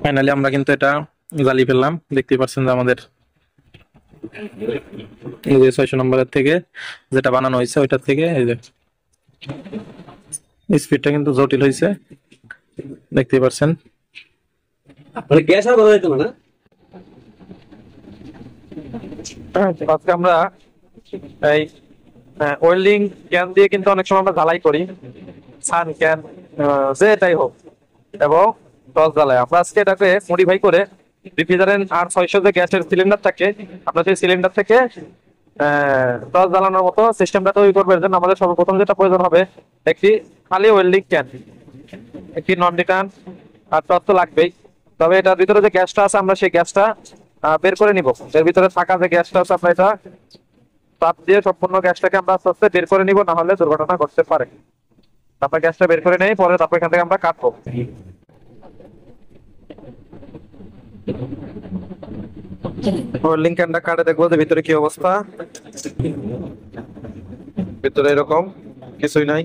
Finally আমরা কিন্তু এটা জ্বালিয়ে ফেললাম। দেখতে পাচ্ছেন যে আমাদের এই যে 600 নম্বরের থেকে যেটা বানানো হয়েছে ওইটার থেকে এই যে স্পিডটা কিন্তু জটিল হয়েছে, দেখতে পাচ্ছেন। মানে গ্যাস আর বানাইতো না। আজকে আমরা এই ওয়েল্ডিং ক্যান দিয়ে কিন্তু অনেক সময় আমরা জ্বালাই করি, সান ক্যান যেটাই হোক, এবং টর্চ জ্বালাই। আমরা আজকে এটাকে মডিফাই করে রিফ্রিজারেন্ট আর 600 যে গ্যাসের সিলিন্ডার থাকে, আমরা সেই সিলিন্ডার থেকে টর্চ জ্বালানোর মতো সিস্টেমটা তৈরি করবার জন্য আমাদের সর্বপ্রথম যেটা প্রয়োজন হবে একটি খালি ওয়েল্ডিং ক্যান, একটি নন রিটার্ন, আর টর্চ তো লাগবেই। তবে এটার ভিতরে যে গ্যাসটা আছে আমরা সেই গ্যাসটা বের করে নিব। এর ভিতরে থাকা যে গ্যাসটা আছে আমরা এটা তাপ দিয়ে সম্পূর্ণ গ্যাসটাকে আমরা আস্তে আস্তে বের করে নিব, না হলে দুর্ঘটনা ঘটতে পারে। তারপর গ্যাসটা বের করে নেই, পরে তারপর এখান থেকে আমরা কাটবো। ওয়েল্ডিং ক্যানটা কাটে দেখবো যে ভিতরে কি অবস্থা। ভিতরে এরকম কিছুই নাই।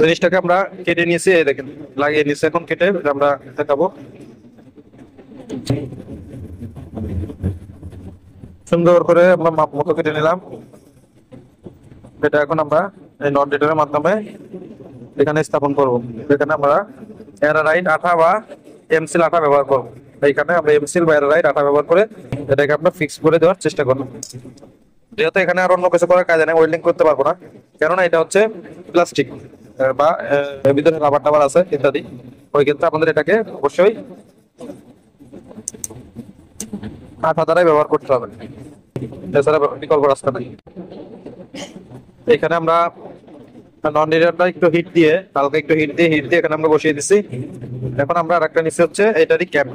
জিনিসটাকে আমরা কেটে নিয়েছি, এই দেখেন লাগিয়ে নিয়েছি। এখন কেটে আমরা দেখাবো। সুন্দর করে আমরা মাপ মতো কেটে নিলাম। এটা এখন আমরা এই নট রিটারের মাধ্যমে এখানে স্থাপন করব। এখানে আমরা এরারাইট আঠা বা এমসিল আঠা ব্যবহার করব। এইখানে আমরা এমসিল বা এরারাইট আঠা ব্যবহার করে এটাকে আমরা ফিক্স করে দেওয়ার চেষ্টা করব। যেহেতু এখানে আর অন্য কিছু করার কাজ নেই, ওয়েল্ডিং করতে পারবো না, কেননা এটা হচ্ছে প্লাস্টিক বা ভিতরে রাবার টাবার আছে ইত্যাদি। ওই ক্ষেত্রে আমাদের এটাকে অবশ্যই আঠা দ্বারাই ব্যবহার করতে হবে, এছাড়া বিকল্প রাস্তা নেই। এখানে আমরা নন লিনিয়ারটা একটু হিট দিয়ে, হালকা একটু হিট দিয়ে এখানে আমরা বসিয়ে দিচ্ছি। এখন আমরা আরেকটা নিচে হচ্ছে এটারই ক্যাপ,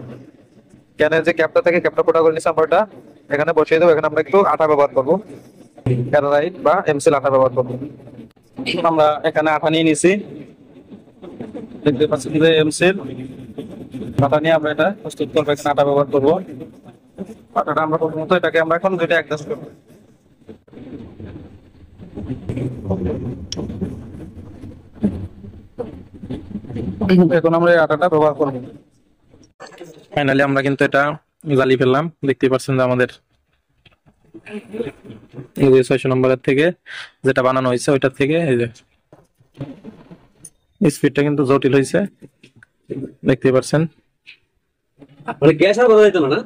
ক্যানের যে ক্যাপটা থাকে ক্যাপটা ফোটা করে নিচ্ছি আমরা, এটা এখানে বসিয়ে দেবো। এখানে আমরা একটু আঠা ব্যবহার করবো, ক্যারারাইট বা এমসিল আঠা ব্যবহার করবো। আমরা এখানে আঠা নিয়ে নিছি, দেখতে পাচ্ছি যে এমসিল আঠা নিয়ে আমরা এটা প্রস্তুত করবো। এখানে আঠা ব্যবহার করবো। আঠাটা আমরা প্রথমত এটাকে আমরা এখন দুইটা অ্যাডজাস্ট করবো। এখন আমরা এই আটাটা ব্যবহার করব। ফাইনালি আমরা কিন্তু এটা জ্বালিয়ে ফেললাম। দেখতে পাচ্ছেন যে আমাদের এই যে 600 নম্বরের থেকে যেটা বানানো হয়েছে ওইটার থেকে এই যে স্পিডটা কিন্তু জটিল হয়েছে, দেখতে পাচ্ছেন। মানে গ্যাস আর বানাইতো না।